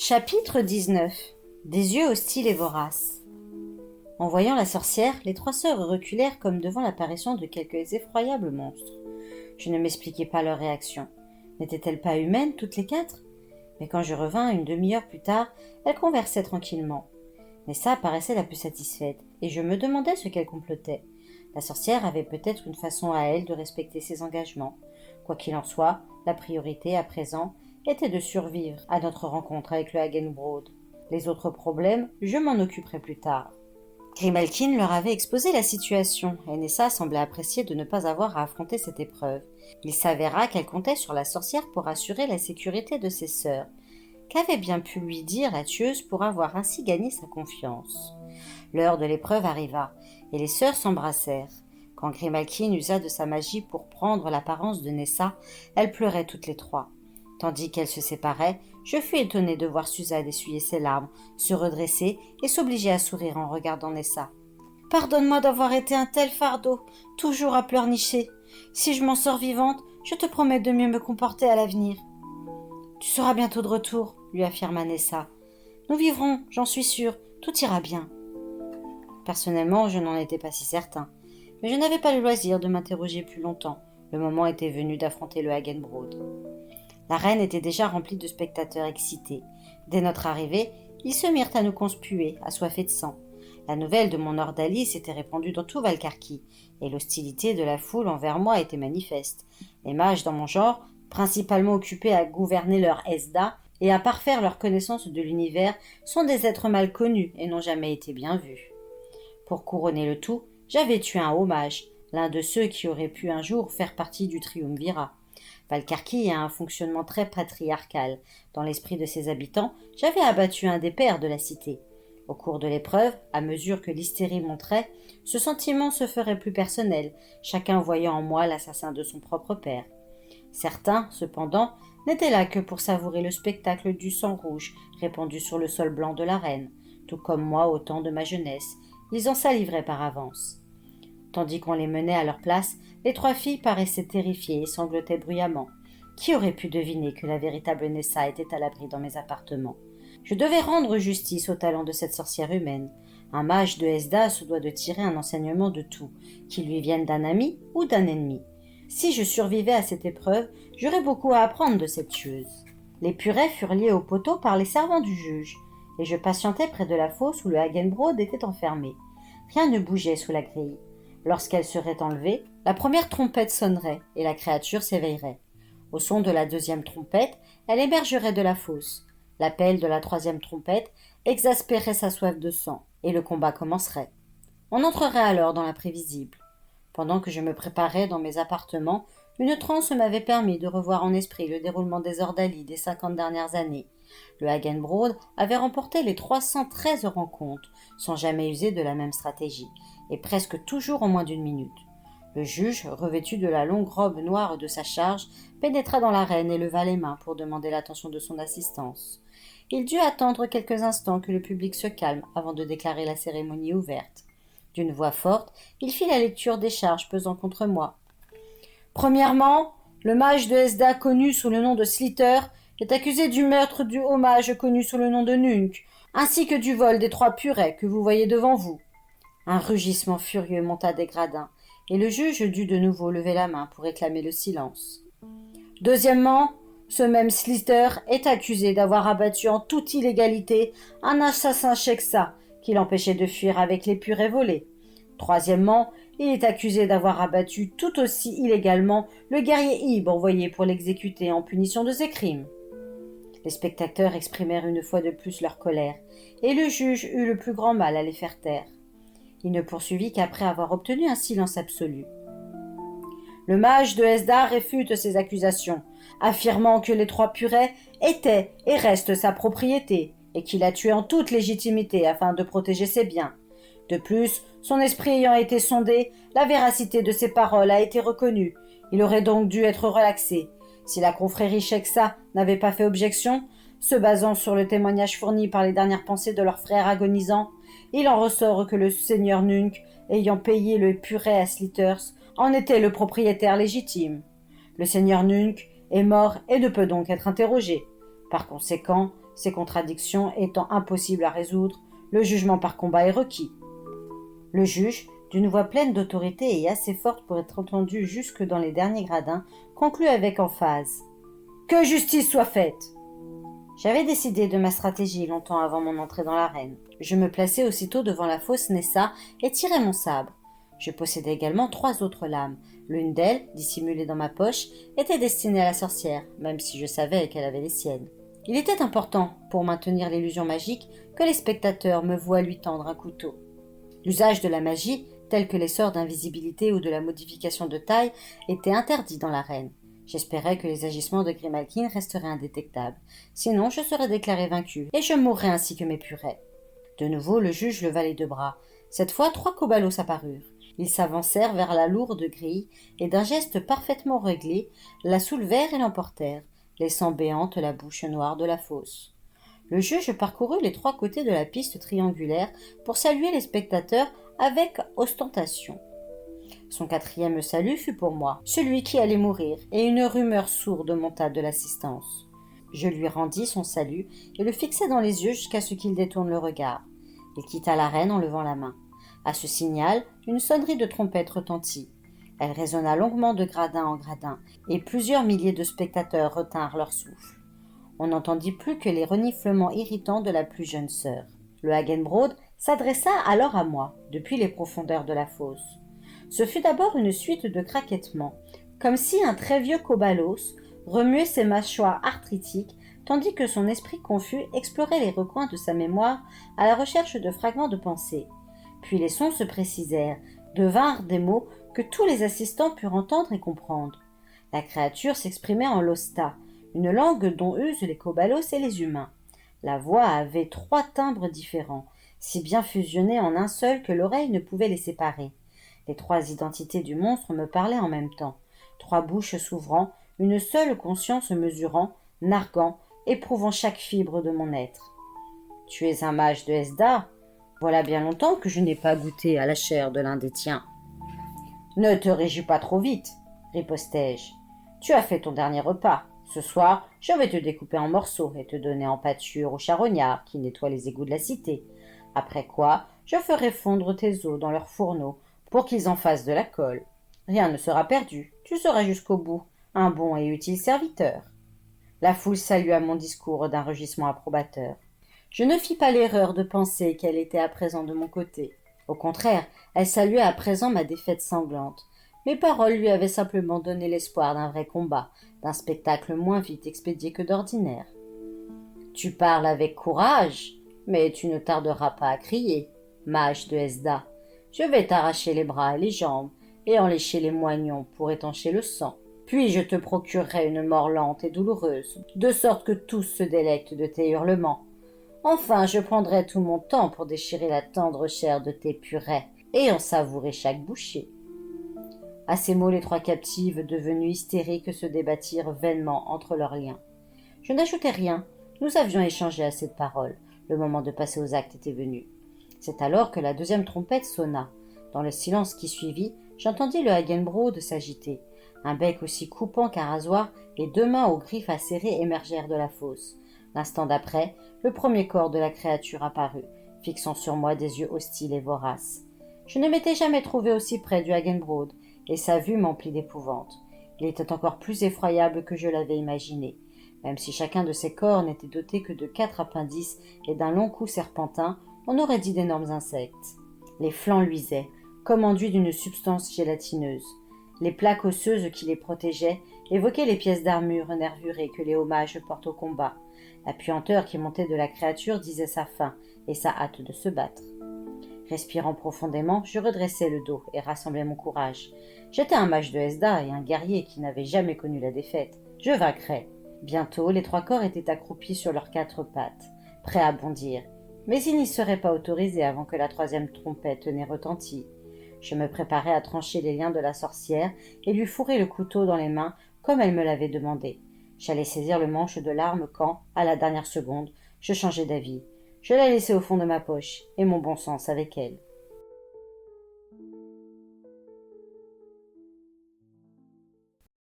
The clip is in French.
Chapitre 19. Des yeux hostiles et voraces. En voyant la sorcière, les trois sœurs reculèrent comme devant l'apparition de quelques effroyables monstres. Je ne m'expliquais pas leur réaction. N'étaient-elles pas humaines, toutes les quatre? Mais quand je revins une demi-heure plus tard, elles conversaient tranquillement. Nessa paraissait la plus satisfaite, et je me demandais ce qu'elle complotait. La sorcière avait peut-être une façon à elle de respecter ses engagements. Quoi qu'il en soit, la priorité, à présent, était de survivre à notre rencontre avec le Hagenbrod. Les autres problèmes, je m'en occuperai plus tard. Grimalkin leur avait exposé la situation, et Nessa semblait apprécier de ne pas avoir à affronter cette épreuve. Il s'avéra qu'elle comptait sur la sorcière pour assurer la sécurité de ses sœurs. Qu'avait bien pu lui dire la tueuse pour avoir ainsi gagné sa confiance? L'heure de l'épreuve arriva, et les sœurs s'embrassèrent. Quand Grimalkin usa de sa magie pour prendre l'apparence de Nessa, elles pleuraient toutes les trois. Tandis qu'elles se séparaient, je fus étonnée de voir Suzanne essuyer ses larmes, se redresser et s'obliger à sourire en regardant Nessa. « Pardonne-moi d'avoir été un tel fardeau, toujours à pleurnicher. Si je m'en sors vivante, je te promets de mieux me comporter à l'avenir. »« Tu seras bientôt de retour, » lui affirma Nessa. « Nous vivrons, j'en suis sûre, tout ira bien. » Personnellement, je n'en étais pas si certain, mais je n'avais pas le loisir de m'interroger plus longtemps. Le moment était venu d'affronter le Hagenbrod. La reine était déjà remplie de spectateurs excités. Dès notre arrivée, ils se mirent à nous conspuer, assoiffés de sang. La nouvelle de mon ordalie s'était répandue dans tout Valcarqui, et l'hostilité de la foule envers moi était manifeste. Les mages dans mon genre, principalement occupés à gouverner leur Esda et à parfaire leur connaissance de l'univers, sont des êtres mal connus et n'ont jamais été bien vus. Pour couronner le tout, j'avais tué un haut mage, l'un de ceux qui auraient pu un jour faire partie du triumvirat. Valcarqui a un fonctionnement très patriarcal. Dans l'esprit de ses habitants, j'avais abattu un des pères de la cité. Au cours de l'épreuve, à mesure que l'hystérie montrait, ce sentiment se ferait plus personnel, chacun voyant en moi l'assassin de son propre père. Certains, cependant, n'étaient là que pour savourer le spectacle du sang rouge répandu sur le sol blanc de l'arène. Tout comme moi au temps de ma jeunesse, ils en saliveraient par avance. Tandis qu'on les menait à leur place, les trois filles paraissaient terrifiées et sanglotaient bruyamment. Qui aurait pu deviner que la véritable Nessa était à l'abri dans mes appartements? Je devais rendre justice au talent de cette sorcière humaine. Un mage de Esda se doit de tirer un enseignement de tout, qu'il lui vienne d'un ami ou d'un ennemi. Si je survivais à cette épreuve, j'aurais beaucoup à apprendre de cette tueuse. Les purées furent liés au poteau par les servants du juge, et je patientais près de la fosse où le Hagenbrod était enfermé. Rien ne bougeait sous la grille. Lorsqu'elle serait enlevée, la première trompette sonnerait et la créature s'éveillerait. Au son de la deuxième trompette, elle émergerait de la fosse. L'appel de la troisième trompette exaspérait sa soif de sang et le combat commencerait. On entrerait alors dans l'imprévisible. Pendant que je me préparais dans mes appartements, une transe m'avait permis de revoir en esprit le déroulement des ordalies des 50 dernières années. Le Hagenbrod avait remporté les 313 rencontres, sans jamais user de la même stratégie, et presque toujours en moins d'une minute. Le juge, revêtu de la longue robe noire de sa charge, pénétra dans l'arène et leva les mains pour demander l'attention de son assistance. Il dut attendre quelques instants que le public se calme avant de déclarer la cérémonie ouverte. D'une voix forte, il fit la lecture des charges pesant contre moi. Premièrement, le mage de Esda connu sous le nom de Sliter est accusé du meurtre du haut mage connu sous le nom de Nunk, ainsi que du vol des 3 purées que vous voyez devant vous. Un rugissement furieux monta des gradins, et le juge dut de nouveau lever la main pour réclamer le silence. Deuxièmement, ce même Sliter est accusé d'avoir abattu en toute illégalité un assassin Sheksa qui l'empêchait de fuir avec les purées volées. Troisièmement, il est accusé d'avoir abattu tout aussi illégalement le guerrier Ib envoyé pour l'exécuter en punition de ses crimes. Les spectateurs exprimèrent une fois de plus leur colère, et le juge eut le plus grand mal à les faire taire. Il ne poursuivit qu'après avoir obtenu un silence absolu. Le mage de Esda réfute ces accusations, affirmant que les 3 purées étaient et restent sa propriété, et qu'il a tué en toute légitimité afin de protéger ses biens. De plus, son esprit ayant été sondé, la véracité de ses paroles a été reconnue. Il aurait donc dû être relaxé. Si la confrérie Sheksa n'avait pas fait objection, se basant sur le témoignage fourni par les dernières pensées de leur frère agonisant, il en ressort que le seigneur Nunk, ayant payé le purée à Sliters, en était le propriétaire légitime. Le seigneur Nunk est mort et ne peut donc être interrogé. Par conséquent, ces contradictions étant impossibles à résoudre, le jugement par combat est requis. Le juge, d'une voix pleine d'autorité et assez forte pour être entendue jusque dans les derniers gradins, conclut avec emphase. « Que justice soit faite !» J'avais décidé de ma stratégie longtemps avant mon entrée dans l'arène. Je me plaçai aussitôt devant la fausse Nessa et tirai mon sabre. Je possédais également 3 autres lames. L'une d'elles, dissimulée dans ma poche, était destinée à la sorcière, même si je savais qu'elle avait les siennes. Il était important, pour maintenir l'illusion magique, que les spectateurs me voient lui tendre un couteau. L'usage de la magie, tel que les sorts d'invisibilité ou de la modification de taille, était interdit dans l'arène. J'espérais que les agissements de Grimalkin resteraient indétectables. Sinon, je serais déclaré vaincu, et je mourrais ainsi que mes purets. De nouveau, le juge leva les 2 bras. Cette fois, 3 cobalos apparurent. Ils s'avancèrent vers la lourde grille, et d'un geste parfaitement réglé, la soulevèrent et l'emportèrent, laissant béante la bouche noire de la fosse. Le juge parcourut les 3 côtés de la piste triangulaire pour saluer les spectateurs avec ostentation. Son 4e salut fut pour moi, celui qui allait mourir, et une rumeur sourde monta de l'assistance. Je lui rendis son salut et le fixai dans les yeux jusqu'à ce qu'il détourne le regard. Il quitta l'arène en levant la main. À ce signal, une sonnerie de trompette retentit. Elle résonna longuement de gradin en gradin, et plusieurs milliers de spectateurs retinrent leur souffle. On n'entendit plus que les reniflements irritants de la plus jeune sœur. Le Hagenbrod s'adressa alors à moi, depuis les profondeurs de la fosse. Ce fut d'abord une suite de craquettements, comme si un très vieux cobalos remuait ses mâchoires arthritiques, tandis que son esprit confus explorait les recoins de sa mémoire à la recherche de fragments de pensée. Puis les sons se précisèrent, devinrent des mots que tous les assistants purent entendre et comprendre. La créature s'exprimait en losta, une langue dont usent les cobalos et les humains. La voix avait 3 timbres différents, si bien fusionnés en un seul que l'oreille ne pouvait les séparer. Les 3 identités du monstre me parlaient en même temps, 3 bouches s'ouvrant, une seule conscience mesurant, narguant, éprouvant chaque fibre de mon être. « Tu es un mage de Hesda ? Voilà bien longtemps que je n'ai pas goûté à la chair de l'un des tiens. »« Ne te réjouis pas trop vite, ripostai-je. Tu as fait ton dernier repas. Ce soir, je vais te découper en morceaux et te donner en pâture aux charognards qui nettoient les égouts de la cité. Après quoi, je ferai fondre tes os dans leurs fourneaux pour qu'ils en fassent de la colle. Rien ne sera perdu, tu seras jusqu'au bout, un bon et utile serviteur. » La foule salua mon discours d'un rugissement approbateur. Je ne fis pas l'erreur de penser qu'elle était à présent de mon côté. Au contraire, elle saluait à présent ma défaite sanglante. Mes paroles lui avaient simplement donné l'espoir d'un vrai combat, d'un spectacle moins vite expédié que d'ordinaire. « Tu parles avec courage, mais tu ne tarderas pas à crier, mage de Hesda. Je vais t'arracher les bras et les jambes, et en lécher les moignons pour étancher le sang. Puis je te procurerai une mort lente et douloureuse, de sorte que tous se délectent de tes hurlements. Enfin, je prendrai tout mon temps pour déchirer la tendre chair de tes purets et en savourer chaque bouchée. » À ces mots, les 3 captives, devenues hystériques, se débattirent vainement entre leurs liens. Je n'ajoutai rien. Nous avions échangé assez de paroles. Le moment de passer aux actes était venu. C'est alors que la 2e trompette sonna. Dans le silence qui suivit, j'entendis le Hagenbrod s'agiter. Un bec aussi coupant qu'un rasoir et 2 mains aux griffes acérées émergèrent de la fosse. L'instant d'après, le premier corps de la créature apparut, fixant sur moi des yeux hostiles et voraces. Je ne m'étais jamais trouvé aussi près du Hagenbrod, et sa vue m'emplit d'épouvante. Il était encore plus effroyable que je l'avais imaginé. Même si chacun de ses corps n'était doté que de 4 appendices et d'un long cou serpentin, on aurait dit d'énormes insectes. Les flancs luisaient, comme enduits d'une substance gélatineuse. Les plaques osseuses qui les protégeaient évoquaient les pièces d'armure nervurées que les homages portent au combat. La puanteur qui montait de la créature disait sa faim et sa hâte de se battre. Respirant profondément, je redressai le dos et rassemblai mon courage. J'étais un mage de Hesda et un guerrier qui n'avait jamais connu la défaite. Je vaincrais. Bientôt, les 3 corps étaient accroupis sur leurs 4 pattes, prêts à bondir. Mais ils n'y seraient pas autorisés avant que la 3e trompette n'ait retenti. Je me préparais à trancher les liens de la sorcière et lui fourrer le couteau dans les mains comme elle me l'avait demandé. J'allais saisir le manche de l'arme quand, à la dernière seconde, je changeai d'avis. Je la laissai au fond de ma poche, et mon bon sens avec elle.